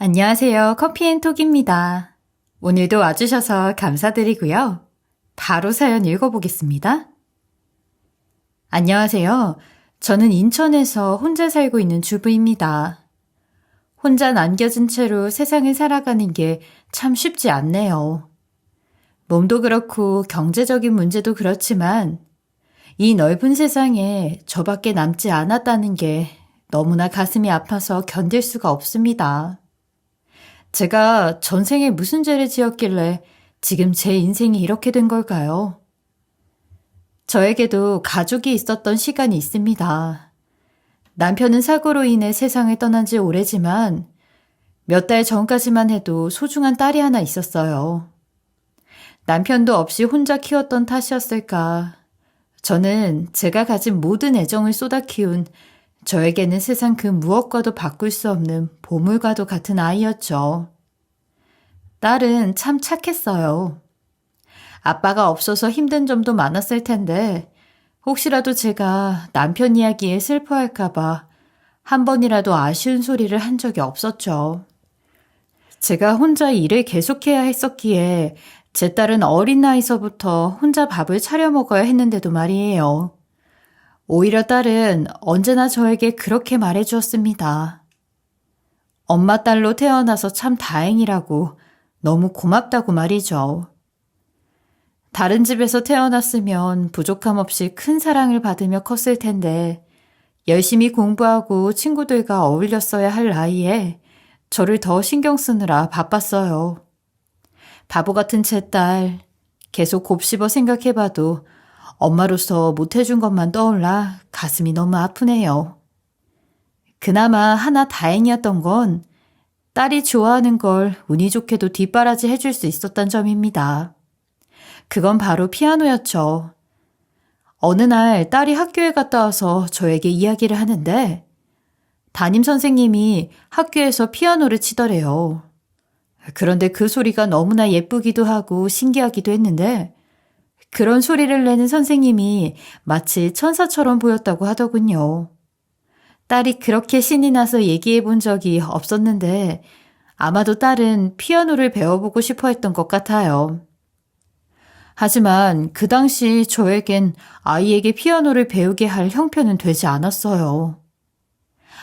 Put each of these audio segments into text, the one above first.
안녕하세요. 커피앤톡입니다. 오늘도 와주셔서 감사드리고요. 바로 사연 읽어보겠습니다. 안녕하세요. 저는 인천에서 혼자 살고 있는 주부입니다. 혼자 남겨진 채로 세상을 살아가는 게 참 쉽지 않네요. 몸도 그렇고 경제적인 문제도 그렇지만 이 넓은 세상에 저밖에 남지 않았다는 게 너무나 가슴이 아파서 견딜 수가 없습니다. 제가 전생에 무슨 죄를 지었길래 지금 제 인생이 이렇게 된 걸까요? 저에게도 가족이 있었던 시간이 있습니다. 남편은 사고로 인해 세상을 떠난 지 오래지만 몇 달 전까지만 해도 소중한 딸이 하나 있었어요. 남편도 없이 혼자 키웠던 탓이었을까. 저는 제가 가진 모든 애정을 쏟아 키운 저에게는 세상 그 무엇과도 바꿀 수 없는 보물과도 같은 아이였죠. 딸은 참 착했어요. 아빠가 없어서 힘든 점도 많았을 텐데 혹시라도 제가 남편 이야기에 슬퍼할까봐 한 번이라도 아쉬운 소리를 한 적이 없었죠. 제가 혼자 일을 계속해야 했었기에 제 딸은 어린 나이서부터 혼자 밥을 차려 먹어야 했는데도 말이에요. 오히려 딸은 언제나 저에게 그렇게 말해주었습니다. 엄마 딸로 태어나서 참 다행이라고, 너무 고맙다고 말이죠. 다른 집에서 태어났으면 부족함 없이 큰 사랑을 받으며 컸을 텐데 열심히 공부하고 친구들과 어울렸어야 할 나이에 저를 더 신경 쓰느라 바빴어요. 바보 같은 제 딸, 계속 곱씹어 생각해봐도 엄마로서 못해준 것만 떠올라 가슴이 너무 아프네요. 그나마 하나 다행이었던 건 딸이 좋아하는 걸 운이 좋게도 뒷바라지 해줄 수 있었던 점입니다. 그건 바로 피아노였죠. 어느 날 딸이 학교에 갔다 와서 저에게 이야기를 하는데 담임 선생님이 학교에서 피아노를 치더래요. 그런데 그 소리가 너무나 예쁘기도 하고 신기하기도 했는데 그런 소리를 내는 선생님이 마치 천사처럼 보였다고 하더군요. 딸이 그렇게 신이 나서 얘기해 본 적이 없었는데 아마도 딸은 피아노를 배워보고 싶어 했던 것 같아요. 하지만 그 당시 저에겐 아이에게 피아노를 배우게 할 형편은 되지 않았어요.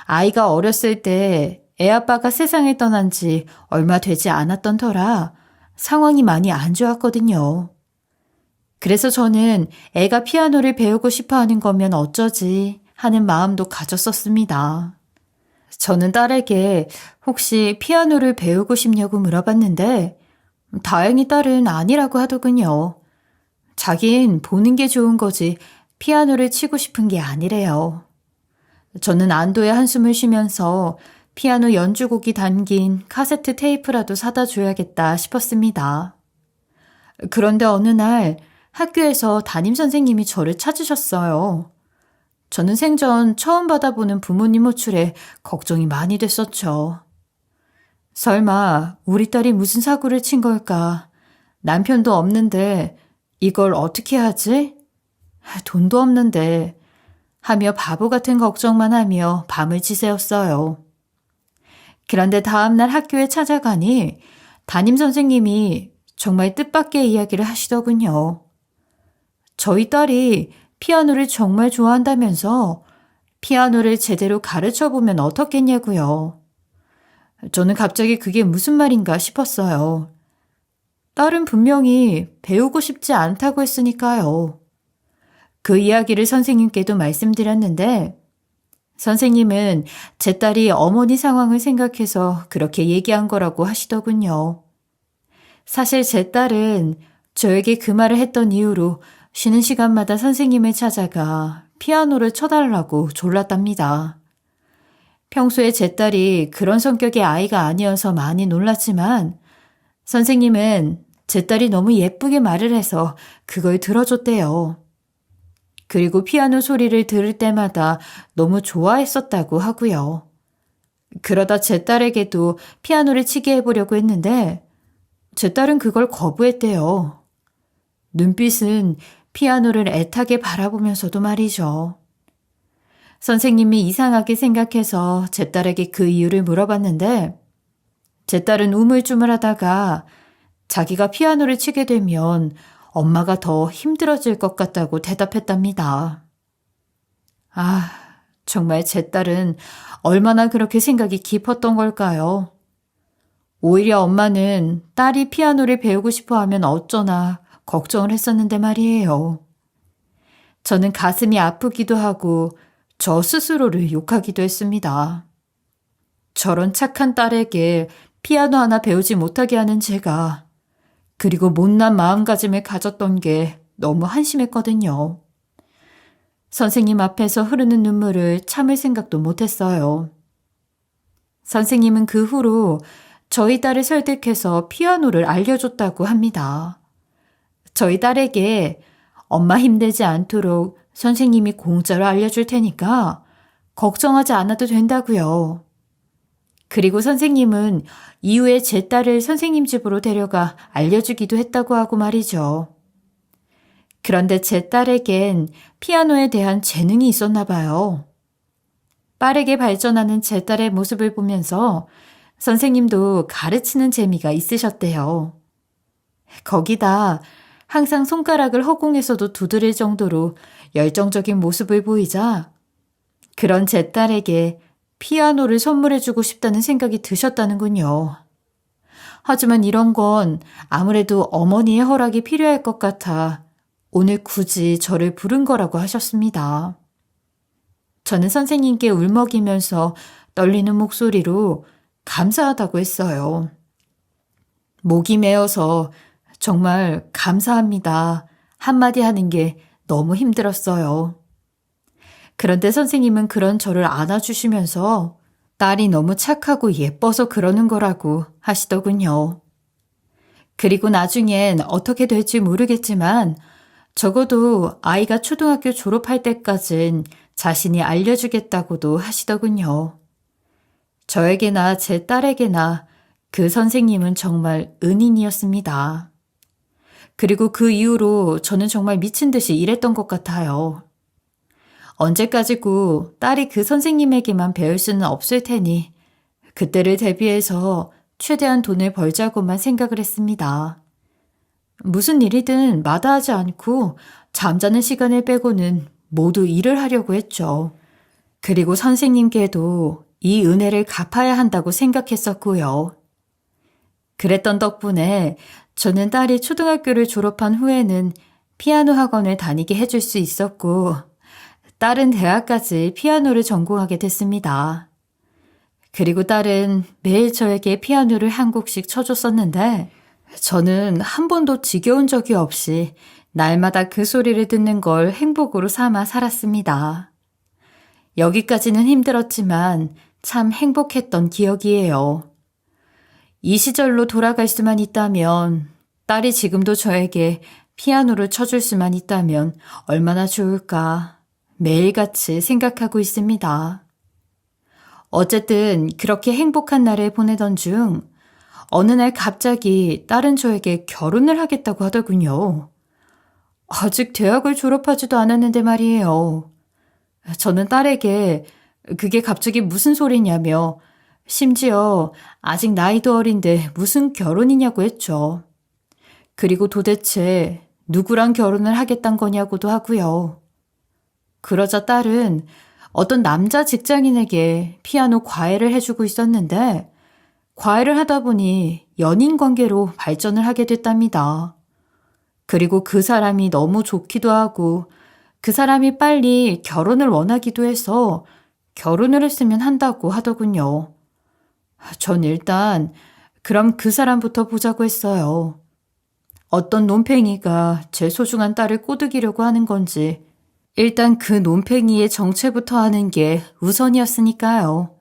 아이가 어렸을 때 애아빠가 세상을 떠난 지 얼마 되지 않았던 터라 상황이 많이 안 좋았거든요. 그래서 저는 애가 피아노를 배우고 싶어 하는 거면 어쩌지 하는 마음도 가졌었습니다. 저는 딸에게 혹시 피아노를 배우고 싶냐고 물어봤는데 다행히 딸은 아니라고 하더군요. 자긴 보는 게 좋은 거지 피아노를 치고 싶은 게 아니래요. 저는 안도의 한숨을 쉬면서 피아노 연주곡이 담긴 카세트 테이프라도 사다 줘야겠다 싶었습니다. 그런데 어느 날 학교에서 담임 선생님이 저를 찾으셨어요. 저는 생전 처음 받아보는 부모님 호출에 걱정이 많이 됐었죠. 설마 우리 딸이 무슨 사고를 친 걸까? 남편도 없는데 이걸 어떻게 하지? 돈도 없는데 하며 바보 같은 걱정만 하며 밤을 지새웠어요. 그런데 다음날 학교에 찾아가니 담임 선생님이 정말 뜻밖의 이야기를 하시더군요. 저희 딸이 피아노를 정말 좋아한다면서 피아노를 제대로 가르쳐보면 어떻겠냐고요. 저는 갑자기 그게 무슨 말인가 싶었어요. 딸은 분명히 배우고 싶지 않다고 했으니까요. 그 이야기를 선생님께도 말씀드렸는데 선생님은 제 딸이 어머니 상황을 생각해서 그렇게 얘기한 거라고 하시더군요. 사실 제 딸은 저에게 그 말을 했던 이후로 쉬는 시간마다 선생님을 찾아가 피아노를 쳐달라고 졸랐답니다. 평소에 제 딸이 그런 성격의 아이가 아니어서 많이 놀랐지만 선생님은 제 딸이 너무 예쁘게 말을 해서 그걸 들어줬대요. 그리고 피아노 소리를 들을 때마다 너무 좋아했었다고 하고요. 그러다 제 딸에게도 피아노를 치게 해보려고 했는데 제 딸은 그걸 거부했대요. 눈빛은 피아노를 애타게 바라보면서도 말이죠. 선생님이 이상하게 생각해서 제 딸에게 그 이유를 물어봤는데 제 딸은 우물쭈물하다가 자기가 피아노를 치게 되면 엄마가 더 힘들어질 것 같다고 대답했답니다. 아, 정말 제 딸은 얼마나 그렇게 생각이 깊었던 걸까요? 오히려 엄마는 딸이 피아노를 배우고 싶어 하면 어쩌나 걱정을 했었는데 말이에요. 저는 가슴이 아프기도 하고 저 스스로를 욕하기도 했습니다. 저런 착한 딸에게 피아노 하나 배우지 못하게 하는 제가, 그리고 못난 마음가짐을 가졌던 게 너무 한심했거든요. 선생님 앞에서 흐르는 눈물을 참을 생각도 못했어요. 선생님은 그 후로 저희 딸을 설득해서 피아노를 알려줬다고 합니다. 저희 딸에게 엄마 힘들지 않도록 선생님이 공짜로 알려줄 테니까 걱정하지 않아도 된다고요. 그리고 선생님은 이후에 제 딸을 선생님 집으로 데려가 알려주기도 했다고 하고 말이죠. 그런데 제 딸에겐 피아노에 대한 재능이 있었나 봐요. 빠르게 발전하는 제 딸의 모습을 보면서 선생님도 가르치는 재미가 있으셨대요. 거기다 항상 손가락을 허공에서도 두드릴 정도로 열정적인 모습을 보이자 그런 제 딸에게 피아노를 선물해주고 싶다는 생각이 드셨다는군요. 하지만 이런 건 아무래도 어머니의 허락이 필요할 것 같아 오늘 굳이 저를 부른 거라고 하셨습니다. 저는 선생님께 울먹이면서 떨리는 목소리로 감사하다고 했어요. 목이 메어서 정말 감사합니다. 한마디 하는 게 너무 힘들었어요. 그런데 선생님은 그런 저를 안아주시면서 딸이 너무 착하고 예뻐서 그러는 거라고 하시더군요. 그리고 나중엔 어떻게 될지 모르겠지만 적어도 아이가 초등학교 졸업할 때까진 자신이 알려주겠다고도 하시더군요. 저에게나 제 딸에게나 그 선생님은 정말 은인이었습니다. 그리고 그 이후로 저는 정말 미친 듯이 일했던 것 같아요. 언제까지고 딸이 그 선생님에게만 배울 수는 없을 테니 그때를 대비해서 최대한 돈을 벌자고만 생각을 했습니다. 무슨 일이든 마다하지 않고 잠자는 시간을 빼고는 모두 일을 하려고 했죠. 그리고 선생님께도 이 은혜를 갚아야 한다고 생각했었고요. 그랬던 덕분에 저는 딸이 초등학교를 졸업한 후에는 피아노 학원을 다니게 해줄 수 있었고 딸은 대학까지 피아노를 전공하게 됐습니다. 그리고 딸은 매일 저에게 피아노를 한 곡씩 쳐줬었는데 저는 한 번도 지겨운 적이 없이 날마다 그 소리를 듣는 걸 행복으로 삼아 살았습니다. 여기까지는 힘들었지만 참 행복했던 기억이에요. 이 시절로 돌아갈 수만 있다면, 딸이 지금도 저에게 피아노를 쳐줄 수만 있다면 얼마나 좋을까 매일같이 생각하고 있습니다. 어쨌든 그렇게 행복한 날을 보내던 중 어느 날 갑자기 딸은 저에게 결혼을 하겠다고 하더군요. 아직 대학을 졸업하지도 않았는데 말이에요. 저는 딸에게 그게 갑자기 무슨 소리냐며 심지어 아직 나이도 어린데 무슨 결혼이냐고 했죠. 그리고 도대체 누구랑 결혼을 하겠단 거냐고도 하고요. 그러자 딸은 어떤 남자 직장인에게 피아노 과외를 해주고 있었는데 과외를 하다 보니 연인 관계로 발전을 하게 됐답니다. 그리고 그 사람이 너무 좋기도 하고 그 사람이 빨리 결혼을 원하기도 해서 결혼을 했으면 한다고 하더군요. 전 일단 그럼 그 사람부터 보자고 했어요. 어떤 논팽이가 제 소중한 딸을 꼬드기려고 하는 건지 일단 그 논팽이의 정체부터 하는 게 우선이었으니까요.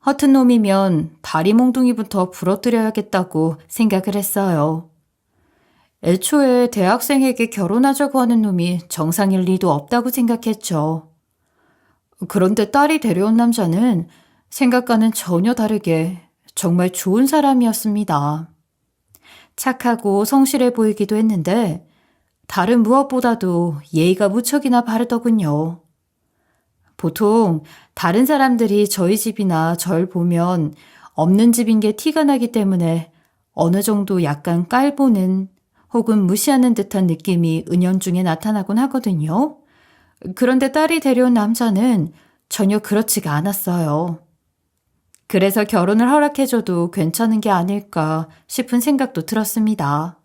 허튼 놈이면 다리 몽둥이부터 부러뜨려야겠다고 생각을 했어요. 애초에 대학생에게 결혼하자고 하는 놈이 정상일 리도 없다고 생각했죠. 그런데 딸이 데려온 남자는 생각과는 전혀 다르게 정말 좋은 사람이었습니다. 착하고 성실해 보이기도 했는데 다른 무엇보다도 예의가 무척이나 바르더군요. 보통 다른 사람들이 저희 집이나 절 보면 없는 집인 게 티가 나기 때문에 어느 정도 약간 깔보는 혹은 무시하는 듯한 느낌이 은연중에 나타나곤 하거든요. 그런데 딸이 데려온 남자는 전혀 그렇지가 않았어요. 그래서 결혼을 허락해줘도 괜찮은 게 아닐까 싶은 생각도 들었습니다.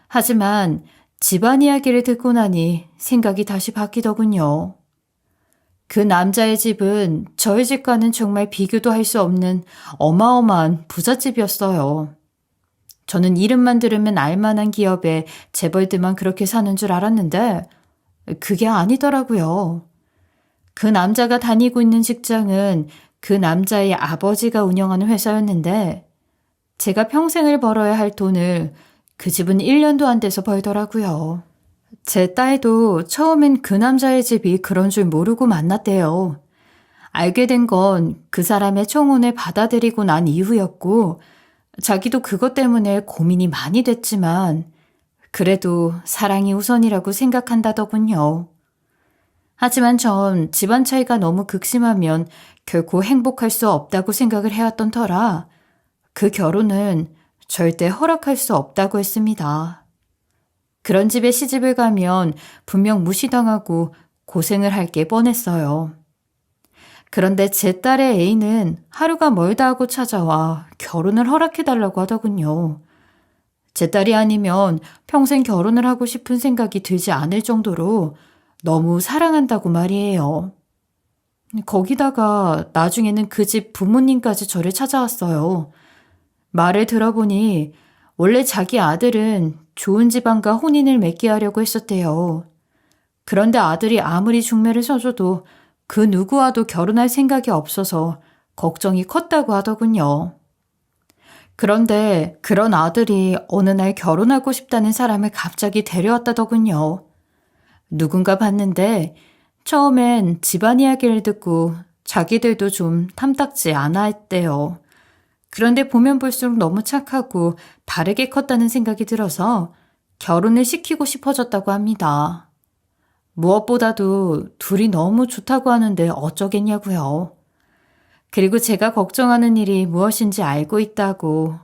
하지만 집안 이야기를 듣고 나니 생각이 다시 바뀌더군요. 그 남자의 집은 저희 집과는 정말 비교도 할 수 없는 어마어마한 부잣집이었어요. 저는 이름만 들으면 알만한 기업의 재벌들만 그렇게 사는 줄 알았는데 그게 아니더라고요. 그 남자가 다니고 있는 직장은 그 남자의 아버지가 운영하는 회사였는데 제가 평생을 벌어야 할 돈을 그 집은 1년도 안 돼서 벌더라고요. 제 딸도 처음엔 그 남자의 집이 그런 줄 모르고 만났대요. 알게 된 건 그 사람의 청혼을 받아들이고 난 이후였고 자기도 그것 때문에 고민이 많이 됐지만 그래도 사랑이 우선이라고 생각한다더군요. 하지만 전 집안 차이가 너무 극심하면 결코 행복할 수 없다고 생각을 해왔던 터라 그 결혼은 절대 허락할 수 없다고 했습니다. 그런 집에 시집을 가면 분명 무시당하고 고생을 할 게 뻔했어요. 그런데 제 딸의 애인은 하루가 멀다 하고 찾아와 결혼을 허락해달라고 하더군요. 제 딸이 아니면 평생 결혼을 하고 싶은 생각이 들지 않을 정도로 너무 사랑한다고 말이에요. 거기다가 나중에는 그 집 부모님까지 저를 찾아왔어요. 말을 들어보니 원래 자기 아들은 좋은 집안과 혼인을 맺게 하려고 했었대요. 그런데 아들이 아무리 중매를 서줘도 그 누구와도 결혼할 생각이 없어서 걱정이 컸다고 하더군요. 그런데 그런 아들이 어느 날 결혼하고 싶다는 사람을 갑자기 데려왔다더군요. 누군가 봤는데 처음엔 집안 이야기를 듣고 자기들도 좀 탐탁지 않아 했대요. 그런데 보면 볼수록 너무 착하고 바르게 컸다는 생각이 들어서 결혼을 시키고 싶어졌다고 합니다. 무엇보다도 둘이 너무 좋다고 하는데 어쩌겠냐고요. 그리고 제가 걱정하는 일이 무엇인지 알고 있다고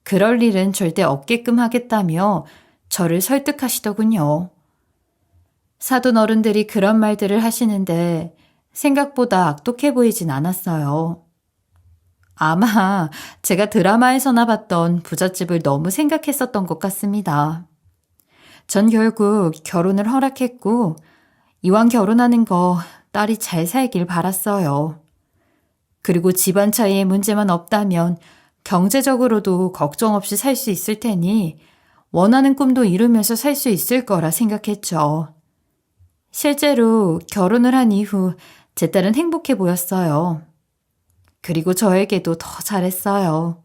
그럴 일은 절대 없게끔 하겠다며 저를 설득하시더군요. 사돈 어른들이 그런 말들을 하시는데 생각보다 악독해 보이진 않았어요. 아마 제가 드라마에서나 봤던 부잣집을 너무 생각했었던 것 같습니다. 전 결국 결혼을 허락했고 이왕 결혼하는 거 딸이 잘 살길 바랐어요. 그리고 집안 차이의 문제만 없다면 경제적으로도 걱정 없이 살 수 있을 테니 원하는 꿈도 이루면서 살 수 있을 거라 생각했죠. 실제로 결혼을 한 이후 제 딸은 행복해 보였어요. 그리고 저에게도 더 잘했어요.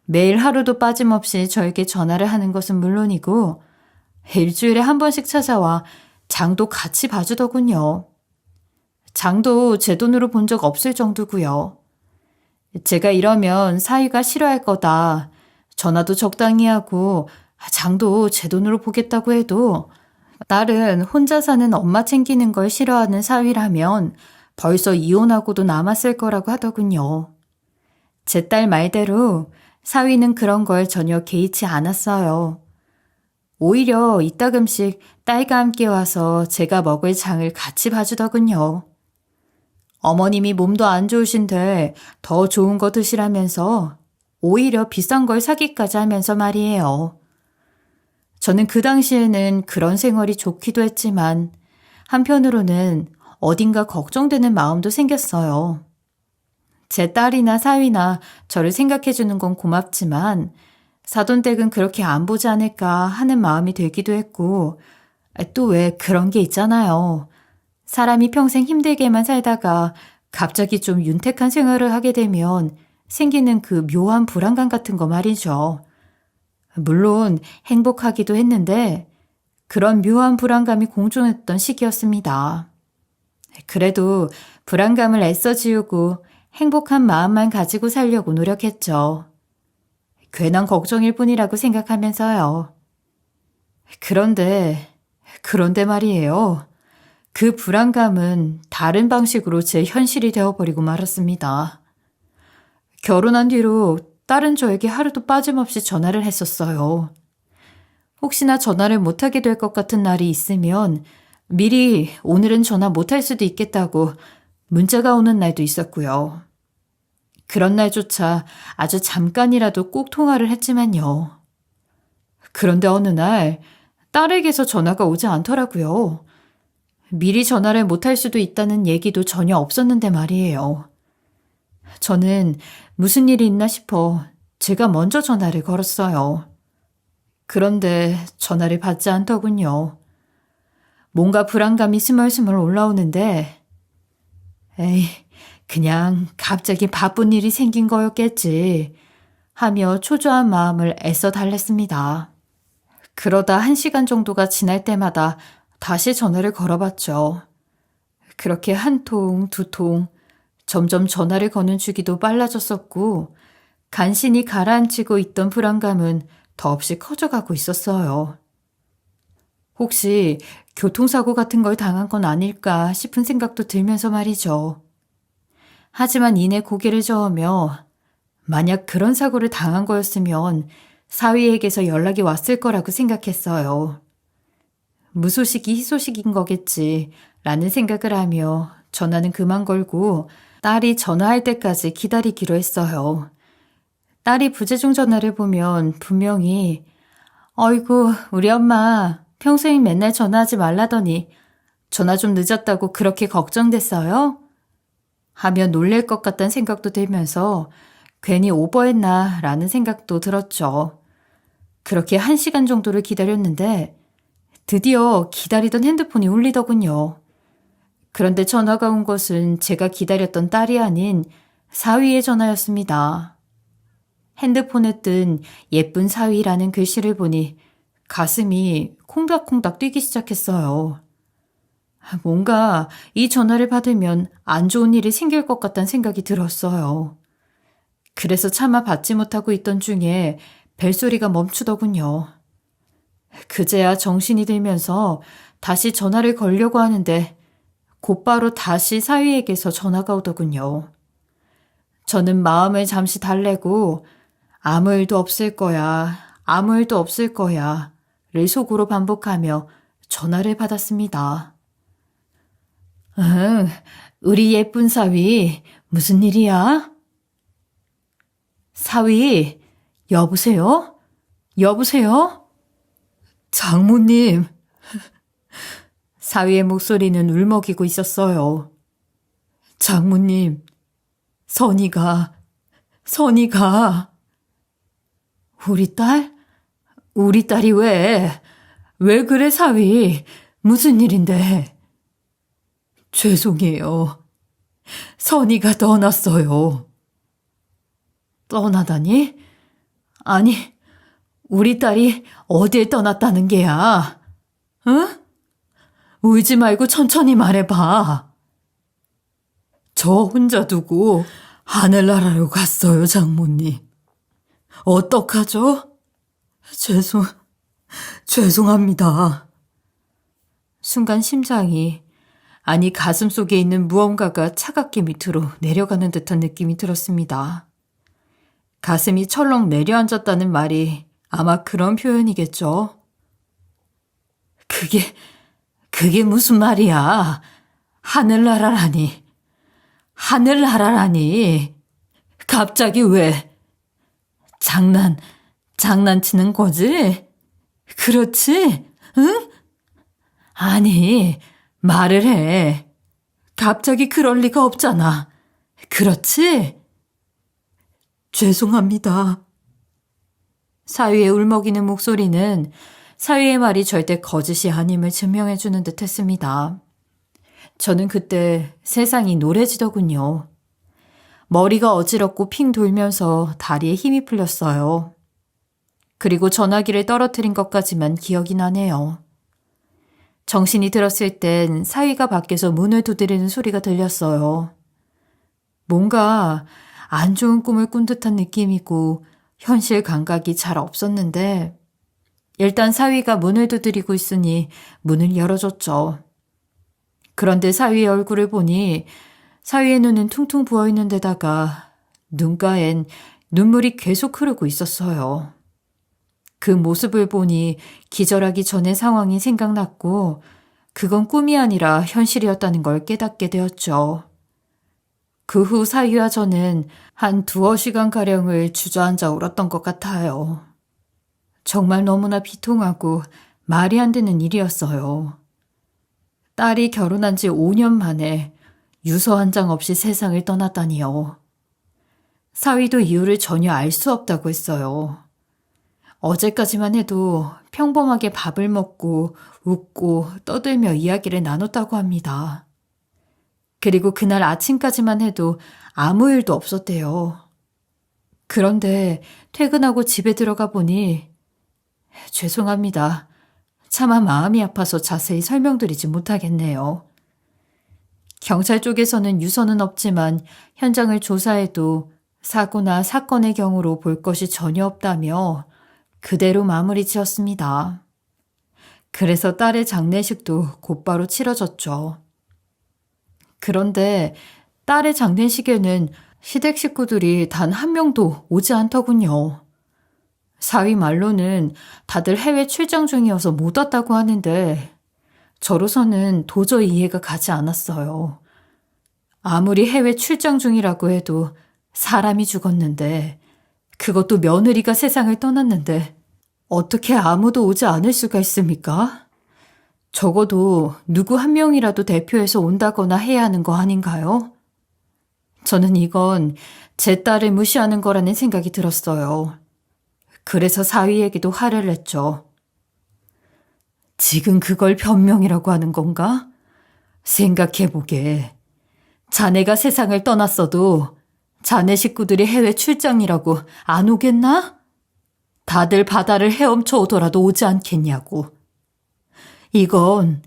매일 하루도 빠짐없이 저에게 전화를 하는 것은 물론이고 일주일에 한 번씩 찾아와 장도 같이 봐주더군요. 장도 제 돈으로 본 적 없을 정도고요. 제가 이러면 사위가 싫어할 거다. 전화도 적당히 하고 장도 제 돈으로 보겠다고 해도 딸은 혼자 사는 엄마 챙기는 걸 싫어하는 사위라면 벌써 이혼하고도 남았을 거라고 하더군요. 제 딸 말대로 사위는 그런 걸 전혀 개의치 않았어요. 오히려 이따금씩 딸과 함께 와서 제가 먹을 장을 같이 봐주더군요. 어머님이 몸도 안 좋으신데 더 좋은 거 드시라면서 오히려 비싼 걸 사기까지 하면서 말이에요. 저는 그 당시에는 그런 생활이 좋기도 했지만 한편으로는 어딘가 걱정되는 마음도 생겼어요. 제 딸이나 사위나 저를 생각해주는 건 고맙지만 사돈댁은 그렇게 안 보지 않을까 하는 마음이 들기도 했고 또 왜 그런 게 있잖아요. 사람이 평생 힘들게만 살다가 갑자기 좀 윤택한 생활을 하게 되면 생기는 그 묘한 불안감 같은 거 말이죠. 물론 행복하기도 했는데 그런 묘한 불안감이 공존했던 시기였습니다. 그래도 불안감을 애써 지우고 행복한 마음만 가지고 살려고 노력했죠. 괜한 걱정일 뿐이라고 생각하면서요. 그런데 말이에요. 그 불안감은 다른 방식으로 제 현실이 되어버리고 말았습니다. 결혼한 뒤로 딸은 저에게 하루도 빠짐없이 전화를 했었어요. 혹시나 전화를 못하게 될 것 같은 날이 있으면 미리 오늘은 전화 못할 수도 있겠다고 문자가 오는 날도 있었고요. 그런 날조차 아주 잠깐이라도 꼭 통화를 했지만요. 그런데 어느 날 딸에게서 전화가 오지 않더라고요. 미리 전화를 못할 수도 있다는 얘기도 전혀 없었는데 말이에요. 저는 무슨 일이 있나 싶어 제가 먼저 전화를 걸었어요. 그런데 전화를 받지 않더군요. 뭔가 불안감이 스멀스멀 올라오는데, 에이, 그냥 갑자기 바쁜 일이 생긴 거였겠지 하며 초조한 마음을 애써 달랬습니다. 그러다 1시간 정도가 지날 때마다 다시 전화를 걸어봤죠. 그렇게 한 통, 두 통, 점점 전화를 거는 주기도 빨라졌었고 간신히 가라앉히고 있던 불안감은 더없이 커져가고 있었어요. 혹시 교통사고 같은 걸 당한 건 아닐까 싶은 생각도 들면서 말이죠. 하지만 이내 고개를 저으며 만약 그런 사고를 당한 거였으면 사위에게서 연락이 왔을 거라고 생각했어요. 무소식이 희소식인 거겠지 라는 생각을 하며 전화는 그만 걸고 딸이 전화할 때까지 기다리기로 했어요. 딸이 부재중 전화를 보면 분명히 어이구 우리 엄마 평소에 맨날 전화하지 말라더니 전화 좀 늦었다고 그렇게 걱정됐어요? 하며 놀랄 것 같다는 생각도 들면서 괜히 오버했나 라는 생각도 들었죠. 그렇게 1시간 정도를 기다렸는데 드디어 기다리던 핸드폰이 울리더군요. 그런데 전화가 온 것은 제가 기다렸던 딸이 아닌 사위의 전화였습니다. 핸드폰에 뜬 예쁜 사위라는 글씨를 보니 가슴이 콩닥콩닥 뛰기 시작했어요. 뭔가 이 전화를 받으면 안 좋은 일이 생길 것 같다는 생각이 들었어요. 그래서 차마 받지 못하고 있던 중에 벨소리가 멈추더군요. 그제야 정신이 들면서 다시 전화를 걸려고 하는데 곧바로 다시 사위에게서 전화가 오더군요. 저는 마음을 잠시 달래고 아무 일도 없을 거야, 아무 일도 없을 거야 를 속으로 반복하며 전화를 받았습니다. 응, 우리 예쁜 사위, 무슨 일이야? 사위, 여보세요? 여보세요? 장모님. 사위의 목소리는 울먹이고 있었어요. 장모님, 선이가. 우리 딸? 우리 딸이 왜? 왜 그래, 사위? 무슨 일인데? 죄송해요. 선이가 떠났어요. 떠나다니? 아니, 우리 딸이 어딜 떠났다는 게야? 응? 울지 말고 천천히 말해봐. 저 혼자 두고 하늘나라로 갔어요, 장모님. 어떡하죠? 죄송합니다. 순간 심장이, 아니 가슴 속에 있는 무언가가 차갑게 밑으로 내려가는 듯한 느낌이 들었습니다. 가슴이 철렁 내려앉았다는 말이 아마 그런 표현이겠죠. 그게 무슨 말이야? 하늘나라라니. 갑자기 왜? 장난치는 거지? 그렇지? 응? 아니, 말을 해. 갑자기 그럴 리가 없잖아. 그렇지? 죄송합니다. 사위의 울먹이는 목소리는 사위의 말이 절대 거짓이 아님을 증명해주는 듯 했습니다. 저는 그때 세상이 노래지더군요. 머리가 어지럽고 핑 돌면서 다리에 힘이 풀렸어요. 그리고 전화기를 떨어뜨린 것까지만 기억이 나네요. 정신이 들었을 땐 사위가 밖에서 문을 두드리는 소리가 들렸어요. 뭔가 안 좋은 꿈을 꾼 듯한 느낌이고 현실 감각이 잘 없었는데 일단 사위가 문을 두드리고 있으니 문을 열어줬죠. 그런데 사위의 얼굴을 보니 사위의 눈은 퉁퉁 부어있는 데다가 눈가엔 눈물이 계속 흐르고 있었어요. 그 모습을 보니 기절하기 전의 상황이 생각났고 그건 꿈이 아니라 현실이었다는 걸 깨닫게 되었죠. 그 후 사위와 저는 한 두어 시간가량을 주저앉아 울었던 것 같아요. 정말 너무나 비통하고 말이 안 되는 일이었어요. 딸이 결혼한 지 5년 만에 유서 한 장 없이 세상을 떠났다니요. 사위도 이유를 전혀 알 수 없다고 했어요. 어제까지만 해도 평범하게 밥을 먹고 웃고 떠들며 이야기를 나눴다고 합니다. 그리고 그날 아침까지만 해도 아무 일도 없었대요. 그런데 퇴근하고 집에 들어가 보니 죄송합니다. 차마 마음이 아파서 자세히 설명드리지 못하겠네요. 경찰 쪽에서는 유서는 없지만 현장을 조사해도 사고나 사건의 경우로 볼 것이 전혀 없다며 그대로 마무리 지었습니다. 그래서 딸의 장례식도 곧바로 치러졌죠. 그런데 딸의 장례식에는 시댁 식구들이 단 한 명도 오지 않더군요. 사위 말로는 다들 해외 출장 중이어서 못 왔다고 하는데 저로서는 도저히 이해가 가지 않았어요. 아무리 해외 출장 중이라고 해도 사람이 죽었는데 그것도 며느리가 세상을 떠났는데 어떻게 아무도 오지 않을 수가 있습니까? 적어도 누구 한 명이라도 대표해서 온다거나 해야 하는 거 아닌가요? 저는 이건 제 딸을 무시하는 거라는 생각이 들었어요. 그래서 사위에게도 화를 냈죠. 지금 그걸 변명이라고 하는 건가? 생각해보게. 자네가 세상을 떠났어도 자네 식구들이 해외 출장이라고 안 오겠나? 다들 바다를 헤엄쳐 오더라도 오지 않겠냐고. 이건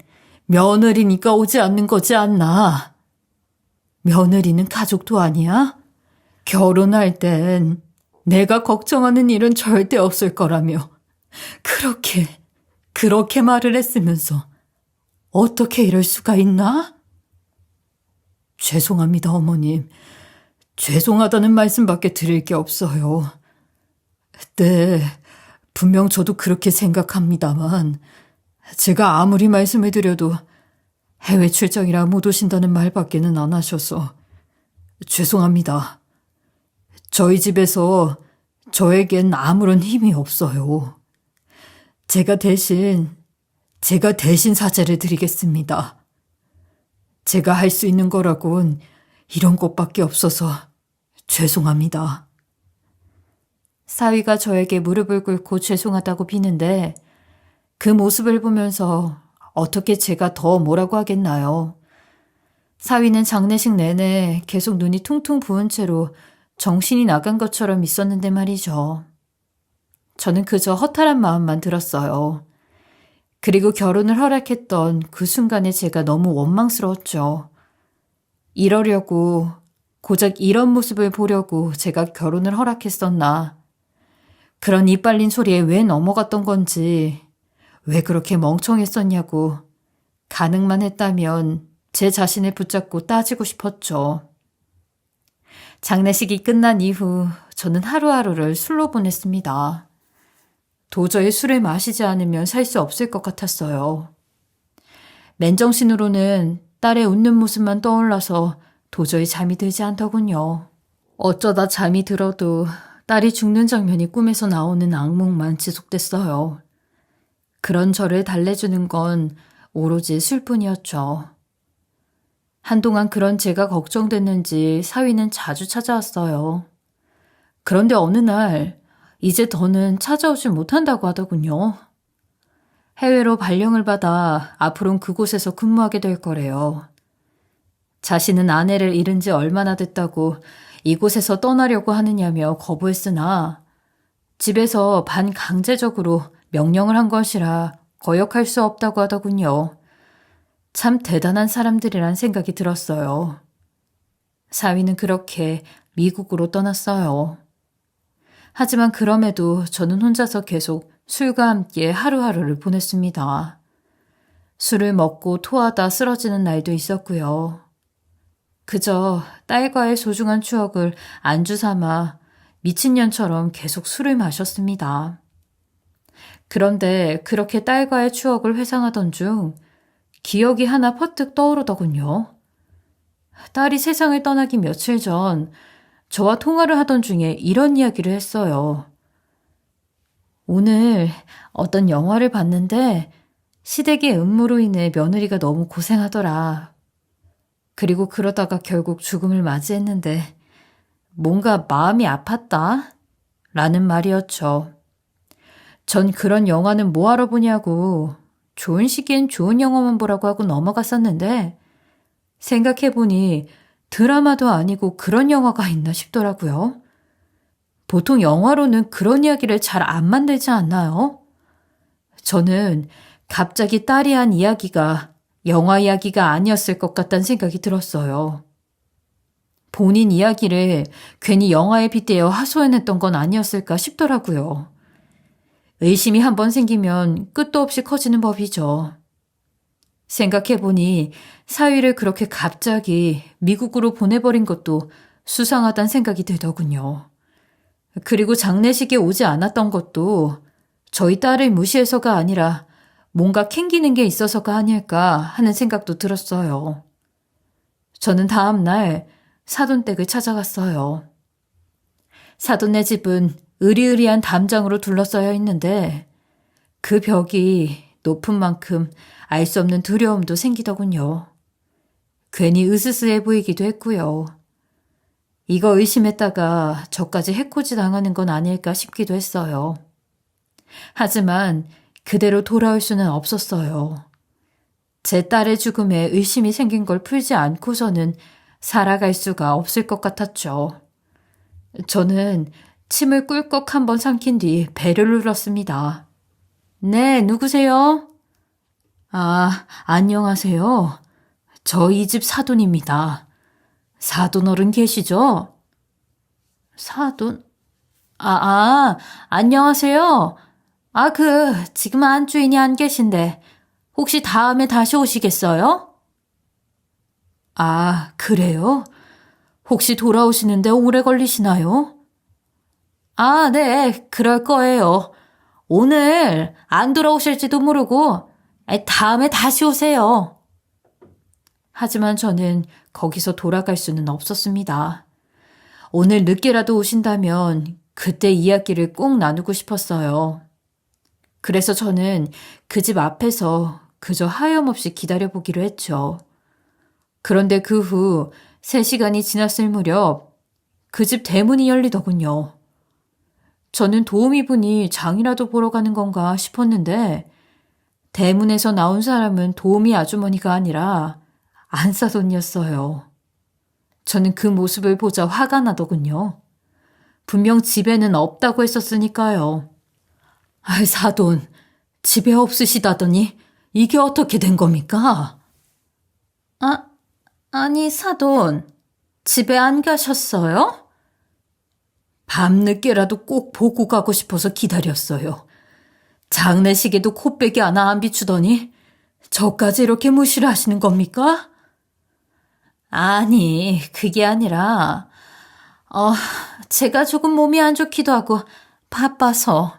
며느리니까 오지 않는 거지 않나. 며느리는 가족도 아니야? 결혼할 땐 내가 걱정하는 일은 절대 없을 거라며 그렇게 말을 했으면서 어떻게 이럴 수가 있나? 죄송합니다, 어머님. 죄송하다는 말씀밖에 드릴 게 없어요. 네, 분명 저도 그렇게 생각합니다만 제가 아무리 말씀을 드려도 해외 출장이라 못 오신다는 말밖에는 안 하셔서 죄송합니다. 저희 집에서 저에겐 아무런 힘이 없어요. 제가 대신 사죄를 드리겠습니다. 제가 할 수 있는 거라곤 이런 것밖에 없어서 죄송합니다. 사위가 저에게 무릎을 꿇고 죄송하다고 비는데 그 모습을 보면서 어떻게 제가 더 뭐라고 하겠나요? 사위는 장례식 내내 계속 눈이 퉁퉁 부은 채로 정신이 나간 것처럼 있었는데 말이죠. 저는 그저 허탈한 마음만 들었어요. 그리고 결혼을 허락했던 그 순간에 제가 너무 원망스러웠죠. 이러려고, 고작 이런 모습을 보려고 제가 결혼을 허락했었나. 그런 이빨린 소리에 왜 넘어갔던 건지, 왜 그렇게 멍청했었냐고 가능만 했다면 제 자신을 붙잡고 따지고 싶었죠. 장례식이 끝난 이후 저는 하루하루를 술로 보냈습니다. 도저히 술을 마시지 않으면 살 수 없을 것 같았어요. 맨정신으로는 딸의 웃는 모습만 떠올라서 도저히 잠이 들지 않더군요. 어쩌다 잠이 들어도 딸이 죽는 장면이 꿈에서 나오는 악몽만 지속됐어요. 그런 저를 달래주는 건 오로지 술뿐이었죠. 한동안 그런 제가 걱정됐는지 사위는 자주 찾아왔어요. 그런데 어느 날 이제 더는 찾아오지 못한다고 하더군요. 해외로 발령을 받아 앞으로는 그곳에서 근무하게 될 거래요. 자신은 아내를 잃은 지 얼마나 됐다고 이곳에서 떠나려고 하느냐며 거부했으나 집에서 반강제적으로 명령을 한 것이라 거역할 수 없다고 하더군요. 참 대단한 사람들이란 생각이 들었어요. 사위는 그렇게 미국으로 떠났어요. 하지만 그럼에도 저는 혼자서 계속 술과 함께 하루하루를 보냈습니다. 술을 먹고 토하다 쓰러지는 날도 있었고요. 그저 딸과의 소중한 추억을 안주 삼아 미친년처럼 계속 술을 마셨습니다. 그런데 그렇게 딸과의 추억을 회상하던 중 기억이 하나 퍼뜩 떠오르더군요. 딸이 세상을 떠나기 며칠 전 저와 통화를 하던 중에 이런 이야기를 했어요. 오늘 어떤 영화를 봤는데 시댁의 음모로 인해 며느리가 너무 고생하더라. 그리고 그러다가 결국 죽음을 맞이했는데 뭔가 마음이 아팠다? 라는 말이었죠. 전 그런 영화는 뭐하러 보냐고 좋은 시기엔 좋은 영화만 보라고 하고 넘어갔었는데 생각해보니 드라마도 아니고 그런 영화가 있나 싶더라고요. 보통 영화로는 그런 이야기를 잘 안 만들지 않나요? 저는 갑자기 딸이 한 이야기가 영화 이야기가 아니었을 것 같다는 생각이 들었어요. 본인 이야기를 괜히 영화에 빗대어 하소연했던 건 아니었을까 싶더라고요. 의심이 한번 생기면 끝도 없이 커지는 법이죠. 생각해보니 사위를 그렇게 갑자기 미국으로 보내버린 것도 수상하단 생각이 들더군요. 그리고 장례식에 오지 않았던 것도 저희 딸을 무시해서가 아니라 뭔가 캥기는 게 있어서가 아닐까 하는 생각도 들었어요. 저는 다음 날 사돈댁을 찾아갔어요. 사돈네 집은 으리으리한 담장으로 둘러싸여 있는데 그 벽이 높은 만큼 알 수 없는 두려움도 생기더군요. 괜히 으스스해 보이기도 했고요. 이거 의심했다가 저까지 해코지 당하는 건 아닐까 싶기도 했어요. 하지만 그대로 돌아올 수는 없었어요. 제 딸의 죽음에 의심이 생긴 걸 풀지 않고서는 살아갈 수가 없을 것 같았죠. 저는 침을 꿀꺽 한번 삼킨 뒤 배를 눌렀습니다. 네, 누구세요? 아, 안녕하세요. 저 이 집 사돈입니다. 사돈 어른 계시죠? 사돈? 안녕하세요. 지금 안주인이 안 계신데, 혹시 다음에 다시 오시겠어요? 아, 그래요? 혹시 돌아오시는데 오래 걸리시나요? 아, 네, 그럴 거예요. 오늘 안 돌아오실지도 모르고, 다음에 다시 오세요. 하지만 저는 거기서 돌아갈 수는 없었습니다. 오늘 늦게라도 오신다면 그때 이야기를 꼭 나누고 싶었어요. 그래서 저는 그 집 앞에서 그저 하염없이 기다려보기로 했죠. 그런데 그 후 3시간이 지났을 무렵 그 집 대문이 열리더군요. 저는 도우미분이 장이라도 보러 가는 건가 싶었는데 대문에서 나온 사람은 도우미 아주머니가 아니라 안사돈이었어요. 저는 그 모습을 보자 화가 나더군요. 분명 집에는 없다고 했었으니까요. 사돈, 집에 없으시다더니 이게 어떻게 된 겁니까? 아니 사돈, 집에 안 가셨어요? 밤늦게라도 꼭 보고 가고 싶어서 기다렸어요. 장례식에도 코빼기 하나 안 비추더니 저까지 이렇게 무시를 하시는 겁니까? 아니, 그게 아니라 제가 조금 몸이 안 좋기도 하고 바빠서.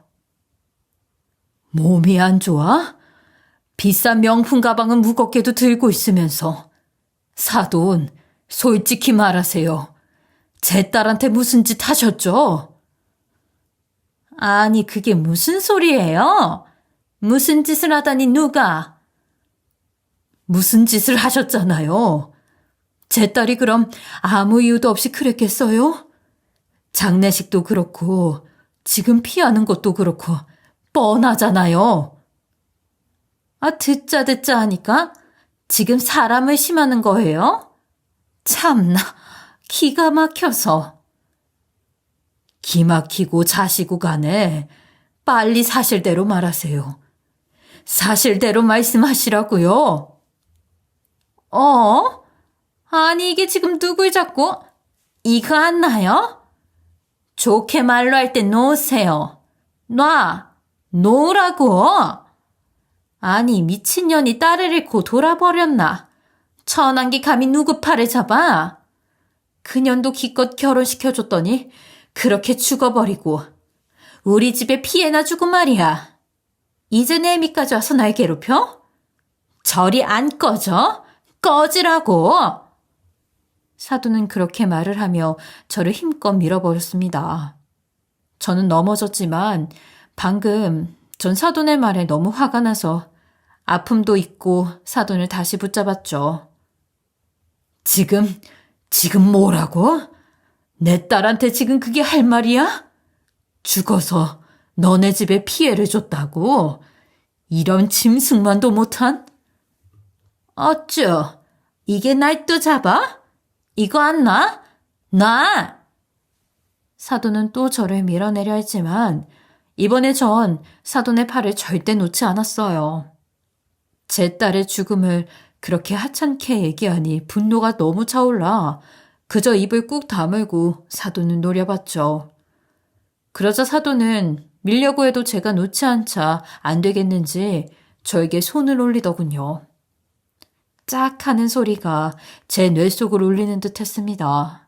몸이 안 좋아? 비싼 명품 가방은 무겁게도 들고 있으면서. 사돈, 솔직히 말하세요. 제 딸한테 무슨 짓 하셨죠? 아니, 그게 무슨 소리예요? 무슨 짓을 하다니 누가? 무슨 짓을 하셨잖아요. 제 딸이 그럼 아무 이유도 없이 그랬겠어요? 장례식도 그렇고 지금 피하는 것도 그렇고 뻔하잖아요. 듣자 하니까 지금 사람을 심하는 거예요? 참나, 기가 막혀서. 기막히고 자시고 간에 빨리 사실대로 말하세요. 사실대로 말씀하시라고요. 아니 이게 지금 누굴 잡고 이거 안 나요? 좋게 말로 할 때 놓으세요. 놓으라고. 아니 미친년이 딸을 잃고 돌아버렸나. 천한기 감히 누구 팔을 잡아? 그년도 기껏 결혼시켜줬더니 그렇게 죽어버리고 우리 집에 피해나 주고 말이야. 이제 내 밑까지 와서 날 괴롭혀? 저리 안 꺼져? 꺼지라고! 사돈은 그렇게 말을 하며 저를 힘껏 밀어버렸습니다. 저는 넘어졌지만 방금 전 사돈의 말에 너무 화가 나서 아픔도 있고 사돈을 다시 붙잡았죠. 지금 뭐라고? 내 딸한테 지금 그게 할 말이야? 죽어서 너네 집에 피해를 줬다고? 이런 짐승만도 못한? 어쭈, 이게 날 또 잡아? 이거 안 놔? 놔! 사돈은 또 저를 밀어내려 했지만 이번에 전 사돈의 팔을 절대 놓지 않았어요. 제 딸의 죽음을 그렇게 하찮게 얘기하니 분노가 너무 차올라 그저 입을 꾹 다물고 사돈을 노려봤죠. 그러자 사돈은 밀려고 해도 제가 놓지 않자 안 되겠는지 저에게 손을 올리더군요. 짝 하는 소리가 제 뇌 속을 울리는 듯 했습니다.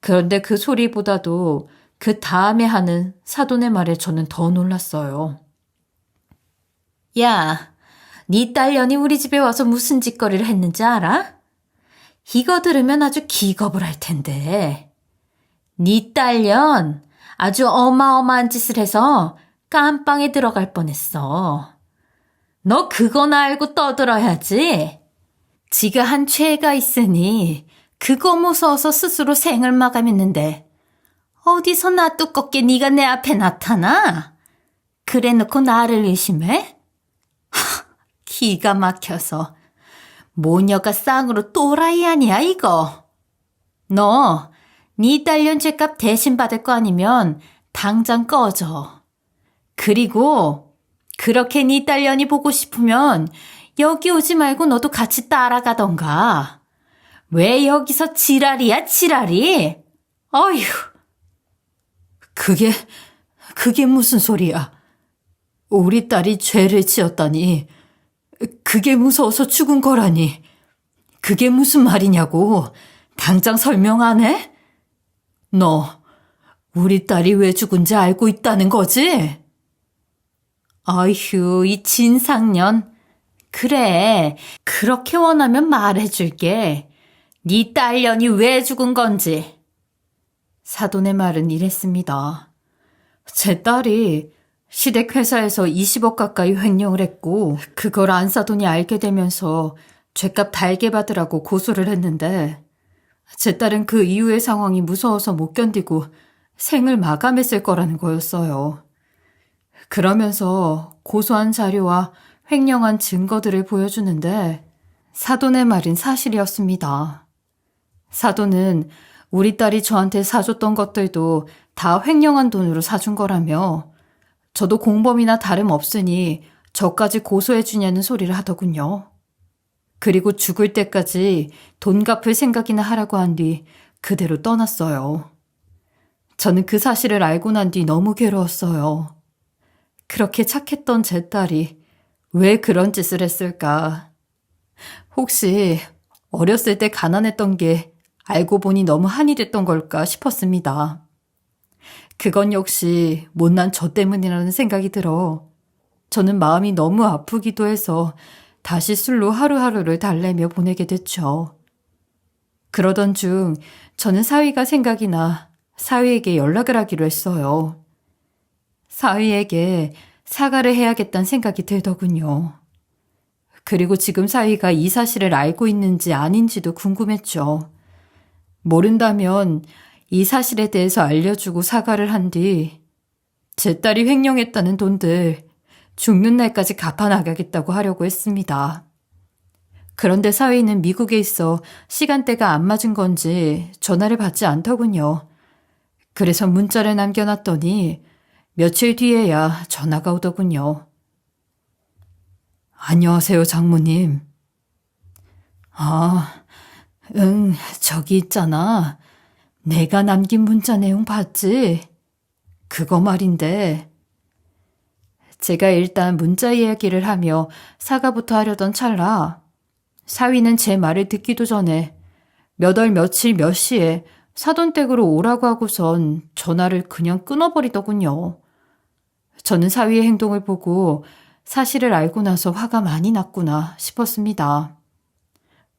그런데 그 소리보다도 그 다음에 하는 사돈의 말에 저는 더 놀랐어요. 야, 네 딸년이 우리 집에 와서 무슨 짓거리를 했는지 알아? 이거 들으면 아주 기겁을 할 텐데. 네 딸년 아주 어마어마한 짓을 해서 깜빵에 들어갈 뻔했어. 너 그거나 알고 떠들어야지. 지가 한 죄가 있으니 그거 무서워서 스스로 생을 마감했는데 어디서 나 두껍게 네가 내 앞에 나타나? 그래놓고 나를 의심해? 기가 막혀서 모녀가 쌍으로 또라이 아니야 이거. 너 네 딸년 죄값 대신 받을 거 아니면 당장 꺼져. 그리고 그렇게 네 딸년이 보고 싶으면 여기 오지 말고 너도 같이 따라가던가. 왜 여기서 지랄이야 지랄이? 어휴. 그게 무슨 소리야. 우리 딸이 죄를 지었다니. 그게 무서워서 죽은 거라니. 그게 무슨 말이냐고. 당장 설명 안 해? 너 우리 딸이 왜 죽은지 알고 있다는 거지? 아휴, 이 진상년. 그래, 그렇게 원하면 말해줄게. 네 딸년이 왜 죽은 건지. 사돈의 말은 이랬습니다. 제 딸이 시댁회사에서 20억 가까이 횡령을 했고 그걸 안사돈이 알게 되면서 죗값 달게 받으라고 고소를 했는데 제 딸은 그 이후의 상황이 무서워서 못 견디고 생을 마감했을 거라는 거였어요. 그러면서 고소한 자료와 횡령한 증거들을 보여주는데 사돈의 말은 사실이었습니다. 사돈은 우리 딸이 저한테 사줬던 것들도 다 횡령한 돈으로 사준 거라며 저도 공범이나 다름없으니 저까지 고소해 주냐는 소리를 하더군요. 그리고 죽을 때까지 돈 갚을 생각이나 하라고 한 뒤 그대로 떠났어요. 저는 그 사실을 알고 난 뒤 너무 괴로웠어요. 그렇게 착했던 제 딸이 왜 그런 짓을 했을까? 혹시 어렸을 때 가난했던 게 알고 보니 너무 한이 됐던 걸까 싶었습니다. 그건 역시 못난 저 때문이라는 생각이 들어 저는 마음이 너무 아프기도 해서 다시 술로 하루하루를 달래며 보내게 됐죠. 그러던 중 저는 사위가 생각이 나 사위에게 연락을 하기로 했어요. 사위에게 사과를 해야겠다는 생각이 들더군요. 그리고 지금 사위가 이 사실을 알고 있는지 아닌지도 궁금했죠. 모른다면 이 사실에 대해서 알려주고 사과를 한 뒤 제 딸이 횡령했다는 돈들 죽는 날까지 갚아나가겠다고 하려고 했습니다. 그런데 사위는 미국에 있어 시간대가 안 맞은 건지 전화를 받지 않더군요. 그래서 문자를 남겨놨더니 며칠 뒤에야 전화가 오더군요. 안녕하세요, 장모님. 저기 있잖아. 내가 남긴 문자 내용 봤지? 그거 말인데. 제가 일단 문자 이야기를 하며 사과부터 하려던 찰나 사위는 제 말을 듣기도 전에 몇 월 며칠 몇 시에 사돈댁으로 오라고 하고선 전화를 그냥 끊어버리더군요. 저는 사위의 행동을 보고 사실을 알고 나서 화가 많이 났구나 싶었습니다.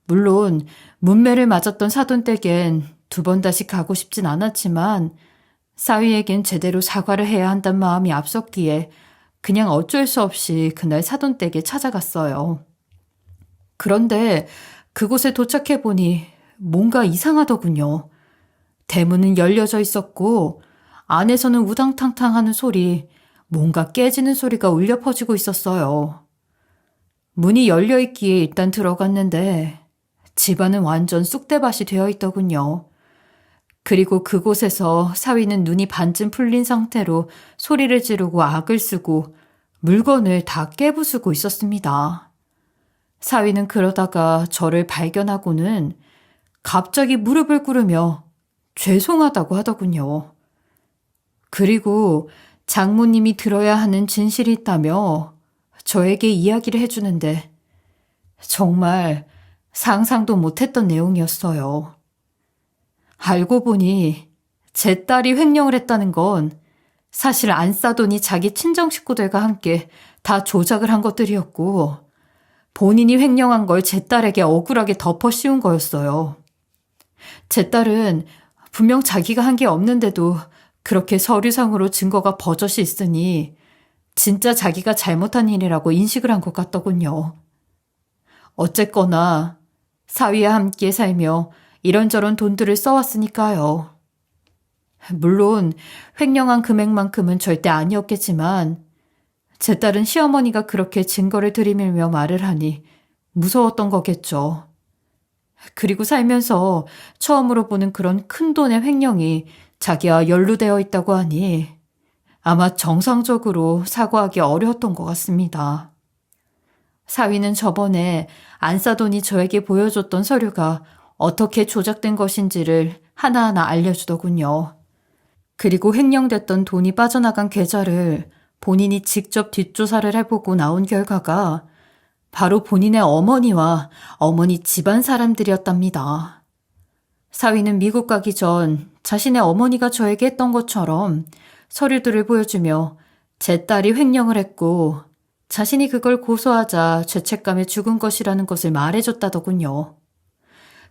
물론 문매를 맞았던 사돈댁엔 두 번 다시 가고 싶진 않았지만 사위에겐 제대로 사과를 해야 한단 마음이 앞섰기에 그냥 어쩔 수 없이 그날 사돈댁에 찾아갔어요. 그런데 그곳에 도착해보니 뭔가 이상하더군요. 대문은 열려져 있었고 안에서는 우당탕탕 하는 소리, 뭔가 깨지는 소리가 울려 퍼지고 있었어요. 문이 열려 있기에 일단 들어갔는데 집안은 완전 쑥대밭이 되어 있더군요. 그리고 그곳에서 사위는 눈이 반쯤 풀린 상태로 소리를 지르고 악을 쓰고 물건을 다 깨부수고 있었습니다. 사위는 그러다가 저를 발견하고는 갑자기 무릎을 꿇으며 죄송하다고 하더군요. 그리고 장모님이 들어야 하는 진실이 있다며 저에게 이야기를 해주는데 정말 상상도 못했던 내용이었어요. 알고 보니 제 딸이 횡령을 했다는 건 사실 안싸돈이 자기 친정 식구들과 함께 다 조작을 한 것들이었고 본인이 횡령한 걸 제 딸에게 억울하게 덮어 씌운 거였어요. 제 딸은 분명 자기가 한 게 없는데도 그렇게 서류상으로 증거가 버젓이 있으니 진짜 자기가 잘못한 일이라고 인식을 한 것 같더군요. 어쨌거나 사위와 함께 살며 이런저런 돈들을 써왔으니까요. 물론 횡령한 금액만큼은 절대 아니었겠지만 제 딸은 시어머니가 그렇게 증거를 들이밀며 말을 하니 무서웠던 거겠죠. 그리고 살면서 처음으로 보는 그런 큰 돈의 횡령이 자기와 연루되어 있다고 하니 아마 정상적으로 사과하기 어려웠던 것 같습니다. 사위는 저번에 안싸돈이 저에게 보여줬던 서류가 어떻게 조작된 것인지를 하나하나 알려주더군요. 그리고 횡령됐던 돈이 빠져나간 계좌를 본인이 직접 뒷조사를 해보고 나온 결과가 바로 본인의 어머니와 어머니 집안 사람들이었답니다. 사위는 미국 가기 전 자신의 어머니가 저에게 했던 것처럼 서류들을 보여주며 제 딸이 횡령을 했고 자신이 그걸 고소하자 죄책감에 죽은 것이라는 것을 말해줬다더군요.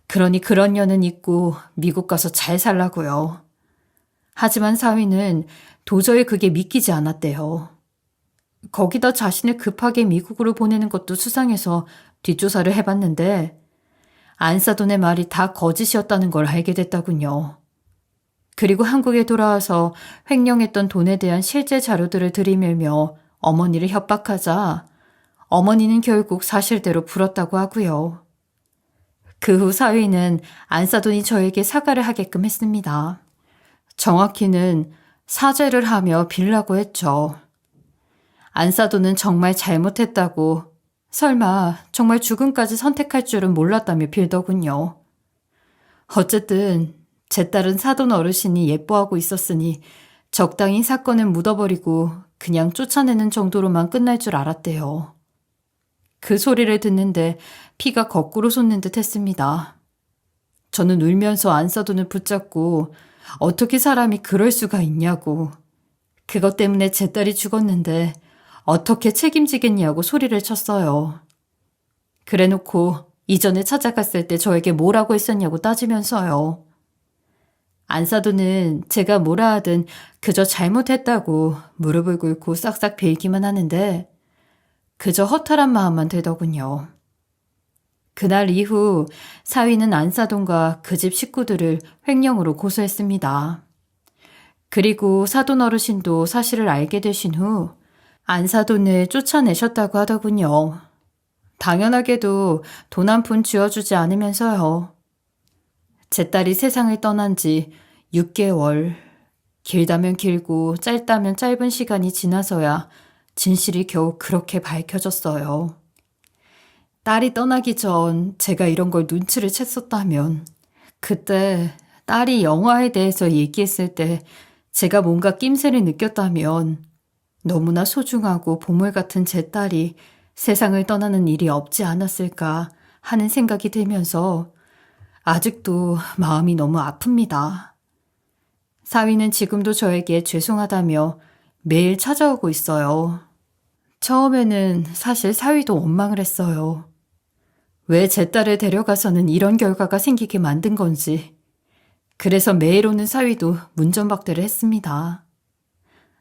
그러니 그런 년은 잊고 미국 가서 잘 살라고요. 하지만 사위는 도저히 그게 믿기지 않았대요. 거기다 자신을 급하게 미국으로 보내는 것도 수상해서 뒷조사를 해봤는데 안싸돈의 말이 다 거짓이었다는 걸 알게 됐다군요. 그리고 한국에 돌아와서 횡령했던 돈에 대한 실제 자료들을 들이밀며 어머니를 협박하자 어머니는 결국 사실대로 불었다고 하고요. 그 후 사위는 안싸돈이 저에게 사과를 하게끔 했습니다. 정확히는 사죄를 하며 빌라고 했죠. 안싸돈은 정말 잘못했다고 설마 정말 죽음까지 선택할 줄은 몰랐다며 빌더군요. 어쨌든 제 딸은 사돈 어르신이 예뻐하고 있었으니 적당히 사건은 묻어버리고 그냥 쫓아내는 정도로만 끝날 줄 알았대요. 그 소리를 듣는데 피가 거꾸로 솟는 듯 했습니다. 저는 울면서 안싸돈을 붙잡고 어떻게 사람이 그럴 수가 있냐고, 그것 때문에 제 딸이 죽었는데 어떻게 책임지겠냐고 소리를 쳤어요. 그래놓고 이전에 찾아갔을 때 저에게 뭐라고 했었냐고 따지면서요. 안싸돈은 제가 뭐라 하든 그저 잘못했다고 무릎을 꿇고 싹싹 빌기만 하는데 그저 허탈한 마음만 들더군요. 그날 이후 사위는 안싸돈과 그 집 식구들을 횡령으로 고소했습니다. 그리고 사돈 어르신도 사실을 알게 되신 후 안싸돈을 쫓아내셨다고 하더군요. 당연하게도 돈 한 푼 쥐어주지 않으면서요. 제 딸이 세상을 떠난 지 6개월, 길다면 길고 짧다면 짧은 시간이 지나서야 진실이 겨우 그렇게 밝혀졌어요. 딸이 떠나기 전 제가 이런 걸 눈치를 챘었다면 그때 딸이 영화에 대해서 얘기했을 때 제가 뭔가 낌새를 느꼈다면 너무나 소중하고 보물 같은 제 딸이 세상을 떠나는 일이 없지 않았을까 하는 생각이 들면서 아직도 마음이 너무 아픕니다. 사위는 지금도 저에게 죄송하다며 매일 찾아오고 있어요. 처음에는 사실 사위도 원망을 했어요. 왜 제 딸을 데려가서는 이런 결과가 생기게 만든 건지. 그래서 매일 오는 사위도 문전박대를 했습니다.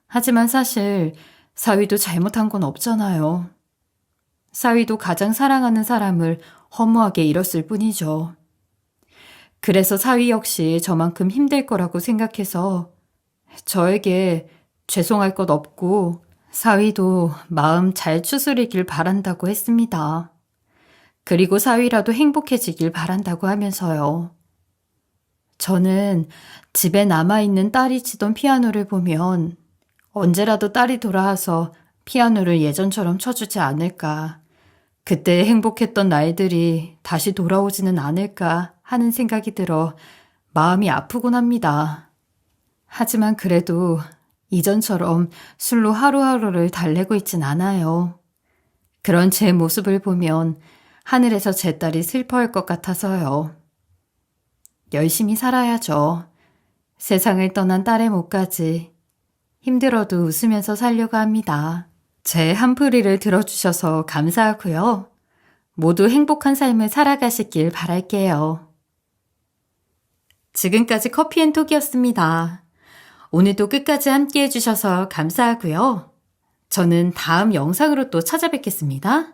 하지만 사실 사위도 잘못한 건 없잖아요. 사위도 가장 사랑하는 사람을 허무하게 잃었을 뿐이죠. 그래서 사위 역시 저만큼 힘들 거라고 생각해서 저에게 죄송할 것 없고 사위도 마음 잘 추스리길 바란다고 했습니다. 그리고 사위라도 행복해지길 바란다고 하면서요. 저는 집에 남아있는 딸이 치던 피아노를 보면 언제라도 딸이 돌아와서 피아노를 예전처럼 쳐주지 않을까, 그때 행복했던 날들이 다시 돌아오지는 않을까 하는 생각이 들어 마음이 아프곤 합니다. 하지만 그래도 이전처럼 술로 하루하루를 달래고 있진 않아요. 그런 제 모습을 보면 하늘에서 제 딸이 슬퍼할 것 같아서요. 열심히 살아야죠. 세상을 떠난 딸의 몫까지 힘들어도 웃으면서 살려고 합니다. 제 한풀이를 들어주셔서 감사하고요. 모두 행복한 삶을 살아가시길 바랄게요. 지금까지 커피앤톡이었습니다. 오늘도 끝까지 함께 해주셔서 감사하고요. 저는 다음 영상으로 또 찾아뵙겠습니다.